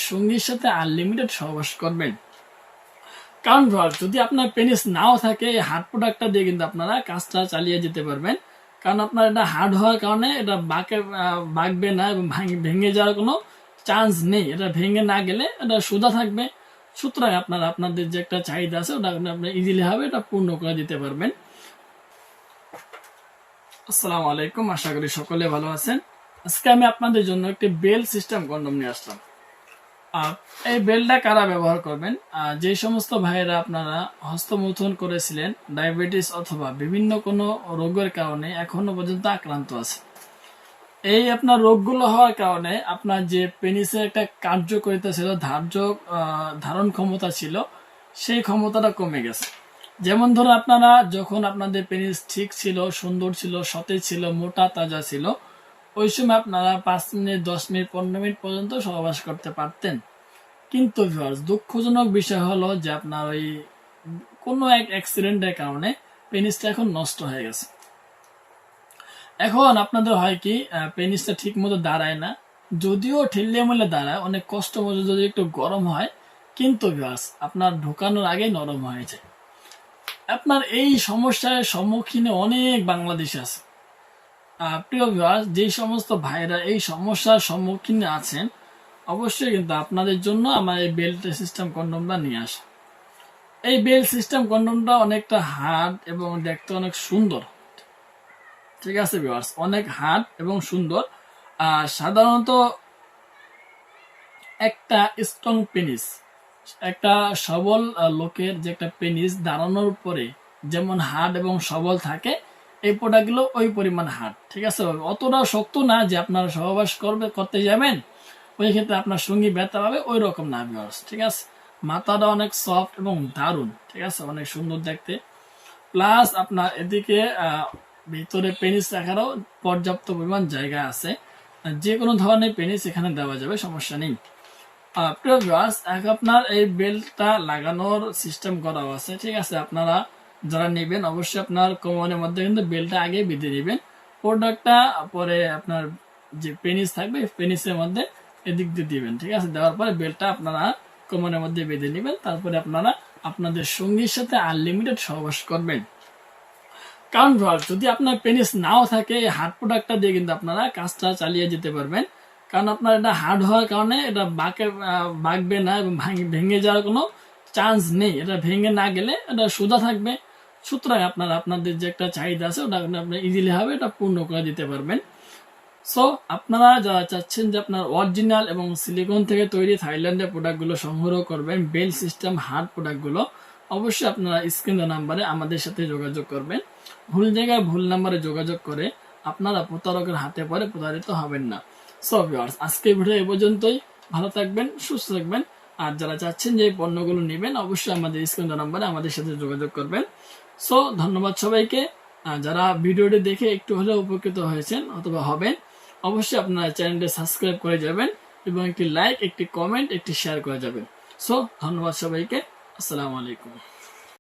সঙ্গীর সাথে আনলিমিটেড সহবাস করবেন। কারণ যদি আপনার পেনিস নাও থাকে, এই হার্ড প্রোডাক্টটা দিয়ে কিন্তু আপনারা কাজটা চালিয়ে যেতে পারবেন। কারণ আপনার এটা হার্ড হওয়ার কারণে এটা বাঁকবে না এবং ভেঙে যাওয়ার কোনো চান্স নেই। এটা ভেঙে না গেলে এটা সোজা থাকবে। সুতরাং আপনারা আপনাদের যে একটা চাহিদা আছে ওটা আপনি ইজিলি হবে এটা পূর্ণ করে দিতে পারবেন। আসসালামু আলাইকুম, আশা করি সকলে ভালো আছেন। আজকে আমি আপনাদের জন্য একটি বেল সিস্টেম কন্ডম নিয়ে আসলাম। এই বেলটা কারা ব্যবহার করবেন? যে সমস্ত ভাইয়েরা আপনারা হস্তমৈথুন করেছিলেন, ডায়াবেটিস অথবা বিভিন্ন কোনো রোগের কারণে এখনো পর্যন্ত আক্রান্ত আছে। এই আপনার রোগগুলো হওয়ার কারণে আপনার যে পেনিসের একটা কার্যকারিতা ছিল, ধারণ ক্ষমতা ছিল, সেই ক্ষমতাটা কমে গেছে। যেমন ধরো আপনারা যখন আপনাদের পেনিস ঠিক ছিল, সুন্দর ছিল, সতেজ ছিল, মোটা তাজা ছিল, ওই সময় আপনারা 5 মিনিট, 10 মিনিট, 15 মিনিট পর্যন্ত সহবাস করতে পারতেন। কিন্তু দুঃখজনক বিষয় হলো যে আপনার ওই কোনো এক অ্যাক্সিডেন্টের কারণে পেনিসটা এখন নষ্ট হয়ে গেছে। এখন আপনাদের হয় কি, পেনিসটা ঠিক মতো দাঁড়ায় না, যদিও ঠেললে মলে দাঁড়ায়, অনেক কষ্ট মতো যদি একটু গরম হয়, কিন্তু আপনার ঢোকানোর আগেই নরম হয়ে যায়। আপনার এই সমস্যার সম্মুখীনে অনেক বাংলাদেশি আছে। প্রিয় ভিউয়ার্স, যে সমস্ত ভাইরা এই সমস্যার সম্মুখীন আছেন, অবশ্যই কিন্তু আপনাদের জন্য আমার এই বেল্ট সিস্টেম কন্ডমটা নিয়ে আসা। এই বেল্ট সিস্টেম কন্ডমটা অনেকটা হার্ড এবং দেখতে অনেক সুন্দর। ঠিক আছে ভিউয়ার্স, অনেক হার্ড এবং সুন্দর। সাধারণত একটা স্ট্রং পেনিস, একটা সবল লোকের যে একটা পেনিস দাঁড়ানোর পরে যেমন হার্ড এবং সবল থাকে, এই প্রোডাক্টগুলো ওই পরিমাণ হার্ড। ঠিক আছে, অতটা শক্ত না যে আপনারা সহবাস করতে যাবেন ওই ক্ষেত্রে আপনার সঙ্গী ব্যথা পাবে, ওই রকম না ভিউয়ার্স। ঠিক আছে, মাথাটা অনেক সফট এবং দারুণ। ঠিক আছে, অনেক সুন্দর দেখতে। প্লাস আপনার এদিকে ভিতরে পেনিস রাখারও পর্যাপ্ত পরিমাণ জায়গা আছে। যে কোনো ধরনের পেনিস এখানে দেওয়া যাবে, সমস্যা নেই। প্রিয় ভিউয়ার্স, আপনার এই বেল্টটা লাগানোর সিস্টেম করা আছে। ঠিক আছে, আপনারা যারা নেবেন অবশ্যই আপনার কোমরের মধ্যে কিন্তু বেল্টটা আগে বেঁধে নেবেন। প্রোডাক্টটা পরে আপনার যে পেনিস থাকবে পেনিসের মধ্যে এদিক দিয়ে দিবেন। ঠিক আছে, দেওয়ার পরে বেল্টটা আপনারা কোমরের মধ্যে বেঁধে নেবেন। তারপরে আপনারা আপনাদের সঙ্গীর সাথে আনলিমিটেড সহবাস করবেন। কারণ যদি আপনার পেনিস নাও থাকে, এই হার্ড প্রোডাক্টটা দিয়ে কিন্তু আপনারা কাজটা চালিয়ে যেতে পারবেন। কারণ আপনার এটা হার্ড হওয়ার কারণে এটা বাঁকবে না এবং ভেঙে যাওয়ার কোনো চান্স নেই। এটা ভেঙে না গেলে এটা সোজা থাকবে। সুতরাং আপনারা আপনাদের যে একটা চাহিদা আছে ওটা আপনি ইজিলি হবে এটা পূর্ণ করে দিতে পারবেন। সো আপনারা যারা চাচ্ছেন যে আপনার অরিজিনাল এবং সিলিকন থেকে তৈরি থাইল্যান্ডের প্রোডাক্টগুলো সংগ্রহ করবেন, বেল সিস্টেম হার্ড প্রোডাক্টগুলো, অবশ্যই আপনারা স্ক্রিন নাম্বারে আমাদের সাথে যোগাযোগ করবেন। ভুল জায়গায় ভুল নাম্বারে যোগাযোগ করে আপনারা প্রতারকের হাতে পড়ে প্রতারিত হবেন না। সো ভিউয়ার্স, আজকে ভিডিও এই পর্যন্তই। ভালো থাকবেন, সুস্থ থাকবেন। আর যারা চাচ্ছেন যে এই পণ্যগুলো নেবেন, অবশ্যই আমাদের স্ক্রিন নাম্বারে আমাদের সাথে যোগাযোগ করবেন। সো ধন্যবাদ সবাইকে। যারা ভিডিওটি দেখে একটু হলেও উপকৃত হয়েছেন অথবা হবেন, অবশ্যই আপনারা চ্যানেলটি সাবস্ক্রাইব করে যাবেন এবং একটি লাইক, একটি কমেন্ট, একটি শেয়ার করে যাবেন। সো ধন্যবাদ সবাইকে। আসসালামু আলাইকুম।